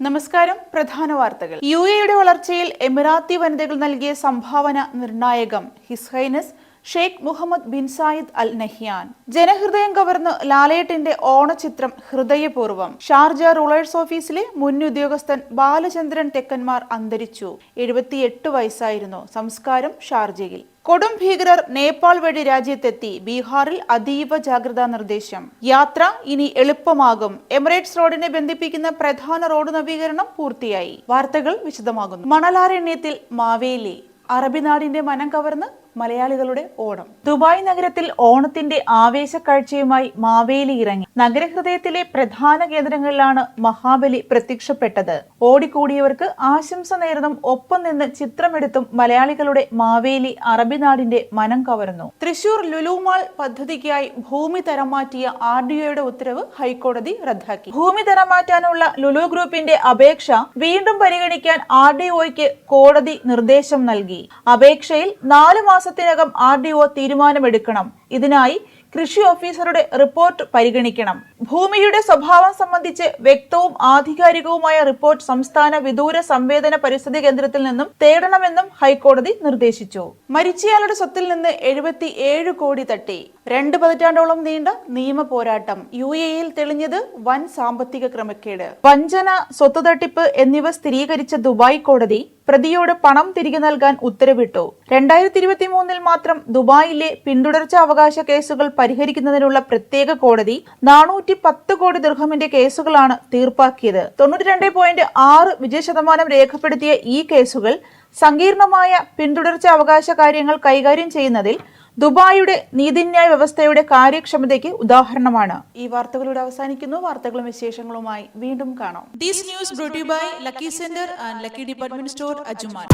നമസ്കാരം. പ്രധാന വാർത്തകൾ. യുഎഇയുടെ വളർച്ചയിൽ എമിറാത്തി വനിതകൾ നൽകിയ സംഭാവന നിർണായകം. His Highness Sheikh Mohammed bin Zayed Al Nahyan. ജനഹൃദയം കവർന്ന് ലാലേട്ടിന്റെ ഓണചിത്രം ഹൃദയപൂർവ്വം. ഷാർജ റൂളേഴ്സ് ഓഫീസിലെ മുൻ ഉദ്യോഗസ്ഥൻ ബാലചന്ദ്രൻ തെക്കന്മാർ അന്തരിച്ചു. 78 വയസ്സായിരുന്നു. സംസ്കാരം ഷാർജയിൽ. കൊടും ഭീകരർ നേപ്പാൾ വഴി രാജ്യത്തെത്തി. ബീഹാറിൽ അതീവ ജാഗ്രതാ നിർദ്ദേശം. യാത്ര ഇനി എളുപ്പമാകും. എമിറേറ്റ്സ് റോഡിനെ ബന്ധിപ്പിക്കുന്ന പ്രധാന റോഡ് നവീകരണം പൂർത്തിയായി. വാർത്തകൾ വിശദമാകുന്നു. മണലാരണ്യത്തിൽ മാവേലി. അറബി നാടിന്റെ മനം കവർന്ന് മലയാളികളുടെ ഓണം. ദുബായ് നഗരത്തിൽ ഓണത്തിന്റെ ആവേശക്കാഴ്ചയുമായി മാവേലി ഇറങ്ങി. നഗരഹൃദയത്തിലെ പ്രധാന കേന്ദ്രങ്ങളിലാണ് മഹാബലി പ്രത്യക്ഷപ്പെട്ടത്. ഓടിക്കൂടിയവർക്ക് ആശംസ നേർന്നും ഒപ്പം നിന്ന് ചിത്രമെടുത്തും മലയാളികളുടെ മാവേലി അറബി നാടിന്റെ മനം കവർന്നു. തൃശൂർ ലുലു മാൾ പദ്ധതിക്കായി ഭൂമി തരം മാറ്റിയ RDOയുടെ ഉത്തരവ് ഹൈക്കോടതി റദ്ദാക്കി. ഭൂമി തരം മാറ്റാനുള്ള ലുലു ഗ്രൂപ്പിന്റെ അപേക്ഷ വീണ്ടും പരിഗണിക്കാൻ RDOയ്ക്ക് കോടതി നിർദ്ദേശം നൽകി. അപേക്ഷയിൽ 4 മാസത്തിനകം RDO തീരുമാനമെടുക്കണം. ഇതിനായി കൃഷി ഓഫീസറുടെ റിപ്പോർട്ട് പരിഗണിക്കണം. ഭൂമിയുടെ സ്വഭാവം സംബന്ധിച്ച് വ്യക്തവും ആധികാരികവുമായ റിപ്പോർട്ട് സംസ്ഥാന വിദൂര സംവേദന പരിസ്ഥിതി കേന്ദ്രത്തിൽ നിന്നും തേടണമെന്നും ഹൈക്കോടതി നിർദ്ദേശിച്ചു. മരിച്ചയാളുടെ സ്വത്തിൽ നിന്ന് 77 കോടി തട്ടി. 2 പതിറ്റാണ്ടോളം നീണ്ട നിയമ പോരാട്ടം. UAEയിൽ തെളിഞ്ഞത് വൻ സാമ്പത്തിക ക്രമക്കേട്, വഞ്ചന, സ്വത്ത് തട്ടിപ്പ് എന്നിവ സ്ഥിരീകരിച്ച ദുബായ് കോടതി പ്രതിയോട് പണം തിരികെ നൽകാൻ ഉത്തരവിട്ടു. 2023 മാത്രം ദുബായിലെ പിന്തുടർച്ച അവകാശ കേസുകൾ പരിഹരിക്കുന്നതിനുള്ള പ്രത്യേക കോടതി 410 കോടി ദിർഹമിന്റെ കേസുകളാണ് തീർപ്പാക്കിയത്. 92.6 വിജയശതമാനം രേഖപ്പെടുത്തിയ ഈ കേസുകൾ സങ്കീർണമായ പിന്തുടർച്ച അവകാശ കാര്യങ്ങൾ കൈകാര്യം ചെയ്യുന്നതിൽ ദുബായിയുടെ നീതിന്യായ വ്യവസ്ഥയുടെ കാര്യക്ഷമതയ്ക്ക് ഉദാഹരണമാണ്. ഈ വാർത്തകളുടെ അവസാനിക്കുന്നു. വാർത്തകളും വിശേഷങ്ങളുമായി വീണ്ടും കാണാം. This news brought to you by Lucky Center and Lucky Department Store, Ajman.